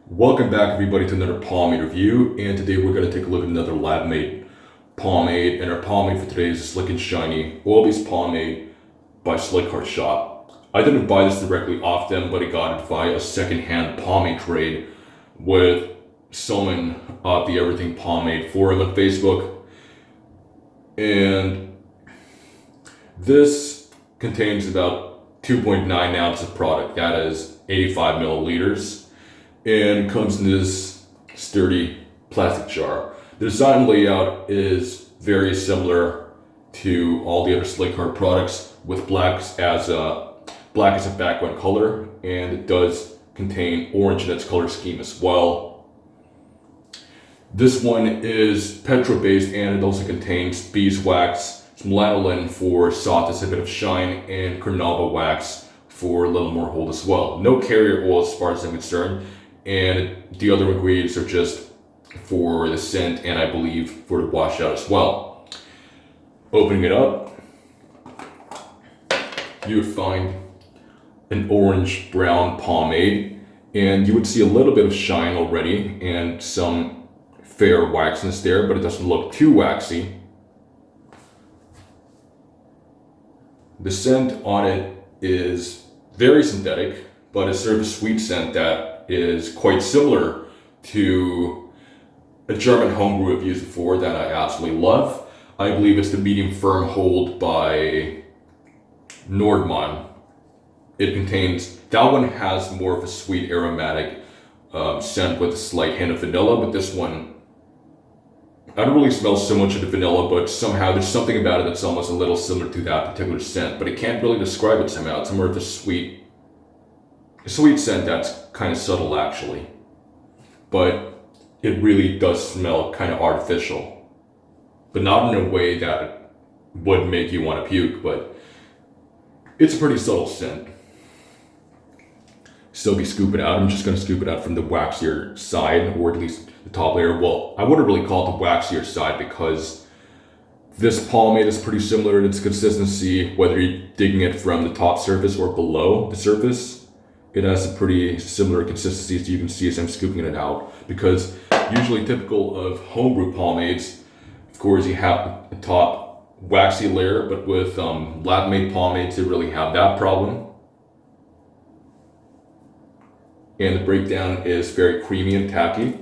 Welcome back everybody to another pomade review, and today we're going to take a look at another lab-made pomade, and our pomade for today is Slick and Shiny Oil-Based Pomade by Slikhaar shop. I didn't buy this directly off them, but I got it via a second-hand pomade trade with someone at the Everything Pomade forum on Facebook, and this contains about 2.9 ounces of product, that is 85 milliliters. And comes in this sturdy plastic jar. The design layout is very similar to all the other Slikhaar products, with black as a background color, and it does contain orange in its color scheme as well. This one is petrol-based, and it also contains beeswax, some lanolin for softness, a bit of shine, and carnauba wax for a little more hold as well. No carrier oil as far as I'm concerned. And the other ingredients are just for the scent and I believe for the wash out as well. Opening it up, you would find an orange brown pomade, and you would see a little bit of shine already and some fair waxiness there, but it doesn't look too waxy. The scent on it is very synthetic, but it's sort of a sweet scent that is quite similar to a German homebrew I've used before that I absolutely love. I believe it's the medium firm hold by Nordmann. That one has more of a sweet aromatic scent with a slight hint of vanilla, but this one, I don't really smell so much of the vanilla, but somehow there's something about it that's almost a little similar to that particular scent, but I can't really describe it somehow. It's more of a sweet scent that's kind of subtle actually, but it really does smell kind of artificial, but not in a way that would make you want to puke, but it's a pretty subtle scent. Still be scoop it out. I'm just going to scoop it out from the waxier side, or at least the top layer. Well, I wouldn't really call it the waxier side because this pomade is pretty similar in its consistency, whether you're digging it from the top surface or below the surface. It has a pretty similar consistency, as you can see as I'm scooping it out, because usually typical of homebrew pomades, of course you have the top waxy layer, but with lab-made pomades they really have that problem. And the breakdown is very creamy and tacky.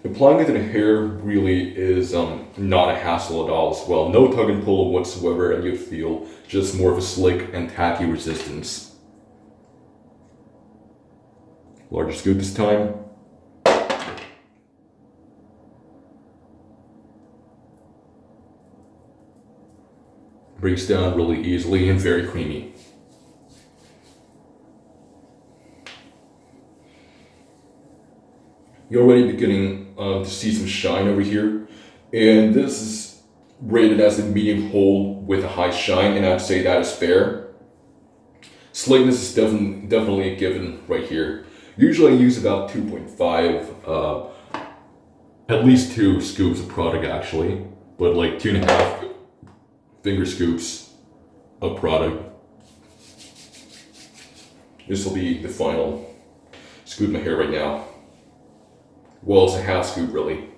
Applying it to the hair really is not a hassle at all as well. No tug and pull whatsoever, and you feel just more of a slick and tacky resistance. Larger scoop this time. Breaks down really easily and very creamy. You're already beginning to see some shine over here, and this is rated as a medium hold with a high shine, and I'd say that is fair. Slickness is definitely a given right here. Usually I use about 2.5, at least 2 scoops of product actually, but like 2.5 finger scoops of product. This will be the final scoop of my hair right now. Well, it's a half scoop really.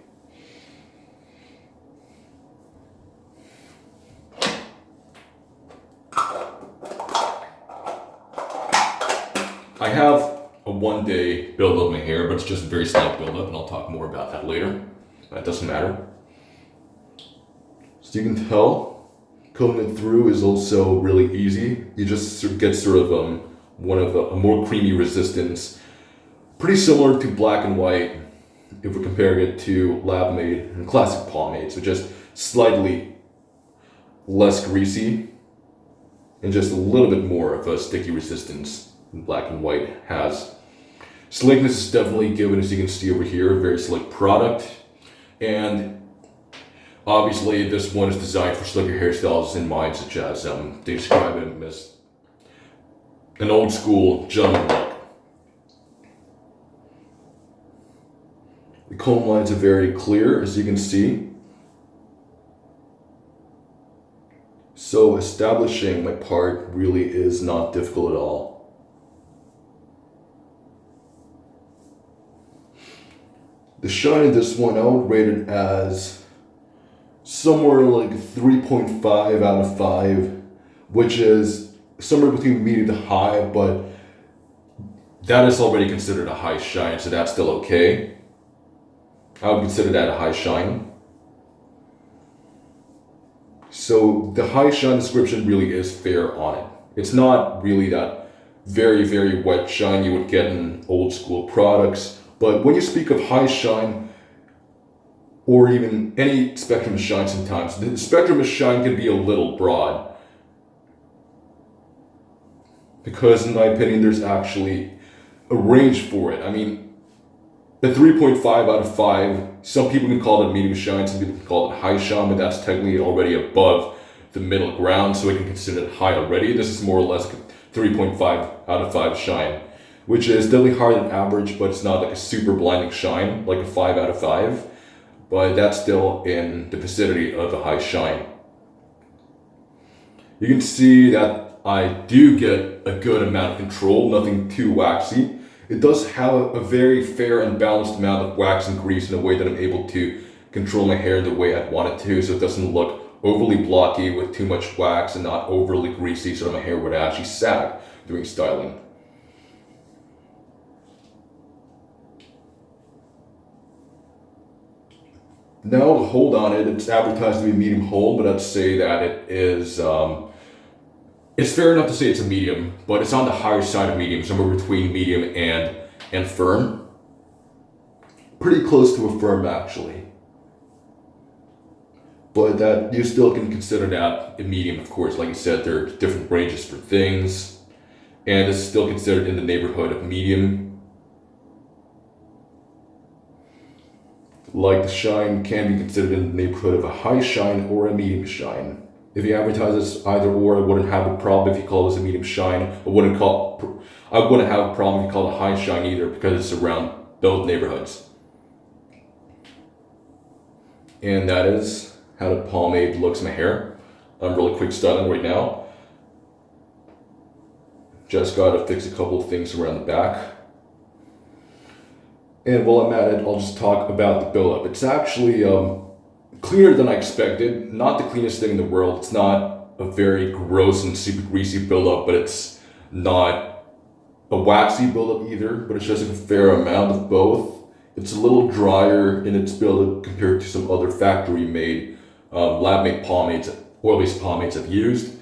I have a 1-day buildup of my hair, but it's just a very slight buildup, and I'll talk more about that later. That doesn't matter. So you can tell, combing it through is also really easy. You just get sort of a more creamy resistance, pretty similar to black and white if we're comparing it to lab-made and classic pomade. So just slightly less greasy and just a little bit more of a sticky resistance than black and white has. Slickness is definitely given, as you can see over here, a very slick product. And obviously this one is designed for slicker hairstyles in mind, such as they describe him as an old school gentleman look. The comb lines are very clear, as you can see. So establishing my part really is not difficult at all. The shine in this one I would rate it as somewhere like 3.5 out of 5, which is somewhere between medium to high, but that is already considered a high shine, so that's still okay. I would consider that a high shine. So the high shine description really is fair on it. It's not really that very, very wet shine you would get in old school products, but when you speak of high shine, or even any spectrum of shine sometimes, the spectrum of shine can be a little broad. Because in my opinion, there's actually a range for it. I mean, a 3.5 out of 5, some people can call it a medium shine, some people can call it high shine, but that's technically already above the middle ground, so we can consider it high already. This is more or less 3.5 out of 5 shine, which is definitely higher than average, but it's not like a super blinding shine, like a 5 out of 5, but that's still in the vicinity of a high shine. You can see that I do get a good amount of control, nothing too waxy. It does have a very fair and balanced amount of wax and grease in a way that I'm able to control my hair the way I want it to, so it doesn't look overly blocky with too much wax and not overly greasy, so my hair would actually sag during styling. Now the hold on it, it's advertised to be medium hold, but I'd say that it is, it's fair enough to say it's a medium, but it's on the higher side of medium, somewhere between medium and firm. Pretty close to a firm actually. But that you still can consider that a medium, of course. Like I said, there are different ranges for things, and it's still considered in the neighborhood of medium. Like the shine can be considered in the neighborhood of a high shine or a medium shine. If you advertise this either or, I wouldn't have a problem if you call this a medium shine. I wouldn't have a problem if you call it a high shine either, because it's around both neighborhoods. And that is how the pomade looks in my hair. I'm really quick styling right now. Just gotta fix a couple of things around the back. And while I'm at it, I'll just talk about the buildup. It's actually cleaner than I expected. Not the cleanest thing in the world. It's not a very gross and super greasy buildup, but it's not a waxy buildup either, but it's just a fair amount of both. It's a little drier in its buildup compared to some other factory-made lab-made pomades, oil-based pomades I've used.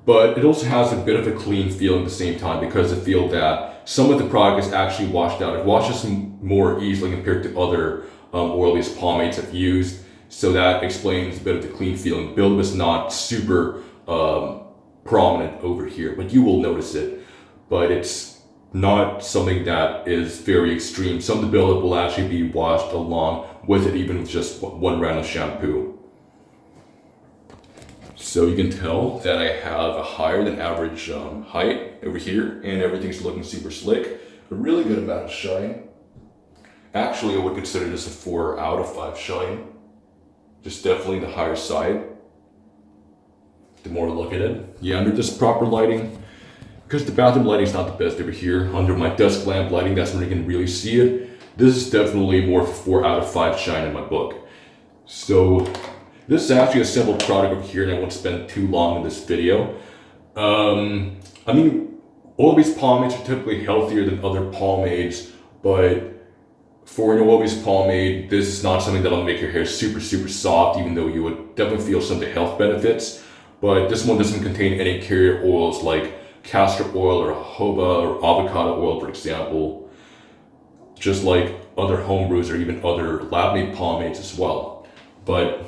But it also has a bit of a clean feel at the same time, because I feel that some of the product is actually washed out. It washes more easily compared to other oil-based pomades I've used. So that explains a bit of the clean feeling. Buildup is not super prominent over here, but you will notice it. But it's not something that is very extreme. Some of the buildup will actually be washed along with it, even with just one round of shampoo. So you can tell that I have a higher than average height over here, and everything's looking super slick. A really good amount of shine. Actually, I would consider this a 4 out of 5 shine. Just definitely the higher side. The more I look at it. Yeah, under this proper lighting, because the bathroom lighting is not the best over here. Under my desk lamp lighting, that's when you can really see it. This is definitely more of a 4 out of 5 shine in my book. So this is actually a simple product over here, and I won't spend too long in this video. I mean, oil-based pomades are typically healthier than other pomades, but for an oil-based pomade, this is not something that'll make your hair super, super soft, even though you would definitely feel some of the health benefits. But this one doesn't contain any carrier oils like castor oil or jojoba or avocado oil, for example, just like other home brews or even other lab-made pomades as well. But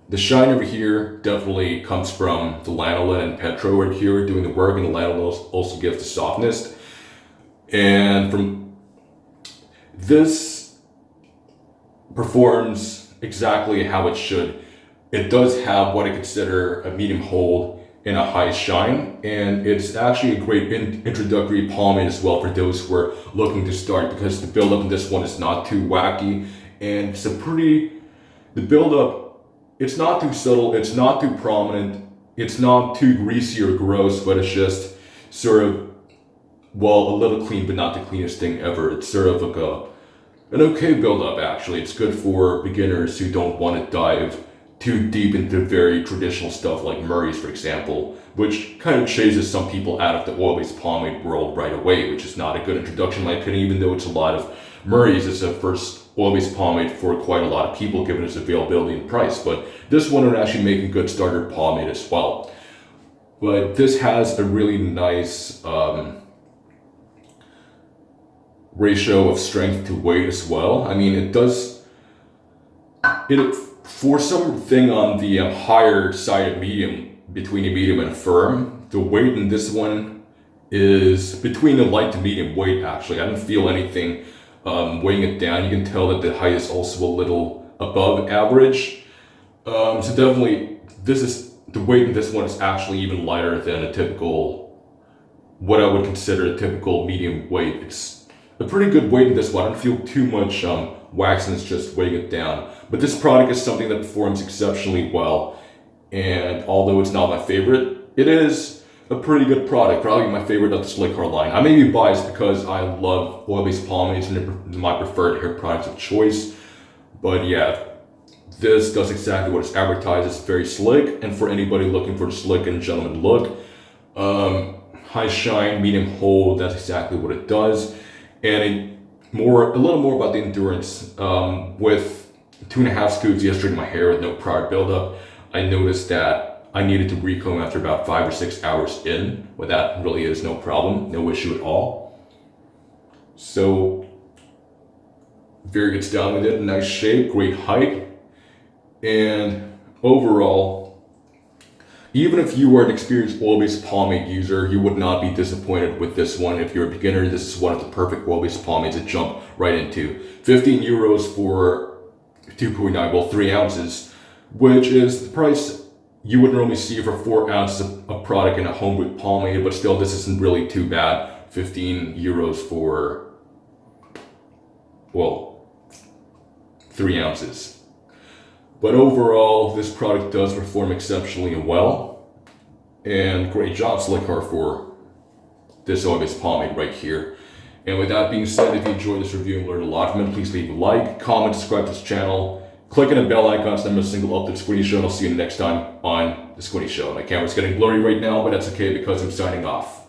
the shine over here definitely comes from the lanolin and petro right here doing the work, and the lanolin also gives the softness. And from this performs exactly how it should. It does have what I consider a medium hold and a high shine, and it's actually a great introductory pomade as well for those who are looking to start, because the buildup in this one is not too wacky, and it's the buildup, it's not too subtle, it's not too prominent, it's not too greasy or gross, but it's just sort of, well, a little clean, but not the cleanest thing ever. It's sort of like an okay build-up actually. It's good for beginners who don't want to dive too deep into very traditional stuff like Murray's, for example, which kind of chases some people out of the oil-based pomade world right away, which is not a good introduction in my opinion, even though it's a lot of Murray's is the first oil-based pomade for quite a lot of people given its availability and price. But this one would actually make a good starter pomade as well. But this has a really nice ratio of strength to weight as well. I mean, it for something on the higher side of medium, between a medium and a firm, the weight in this one is between a light to medium weight actually. I don't feel anything weighing it down. You can tell that the height is also a little above average. So definitely the weight in this one is actually even lighter than a typical, what I would consider a typical medium weight. It's a pretty good weight in this one. I don't feel too much waxiness just weighing it down. But this product is something that performs exceptionally well. And although it's not my favorite, it is a pretty good product. Probably my favorite of the Slikhaar line. I may be biased because I love oil-based pomades and they're my preferred hair products of choice. But yeah, this does exactly what it's advertised. It's very slick, and for anybody looking for the slick and gentleman look, high shine, medium hold, that's exactly what it does. And a little more about the endurance. With 2.5 scoops yesterday in my hair with no prior buildup, I noticed that I needed to recomb after about 5 or 6 hours in. But that really is no problem, no issue at all. So very good styling with it, nice shape, great height. And overall, even if you are an experienced oil-based pomade user, you would not be disappointed with this one. If you're a beginner, this is one of the perfect oil-based pomades to jump right into. 15 euros for 3 ounces, which is the price you would normally see for 4 ounces of product in a home-brewed pomade, but still this isn't really too bad. 15 euros for, well, 3 ounces. But overall, this product does perform exceptionally well. And great job, Slikhaar, for this oil-based pomade right here. And with that being said, if you enjoyed this review and learned a lot from it, please leave a like, comment, subscribe to this channel, click on the bell icon so never miss a single update to Squinty Show, and I'll see you next time on The Squinty Show. My camera's getting blurry right now, but that's okay because I'm signing off.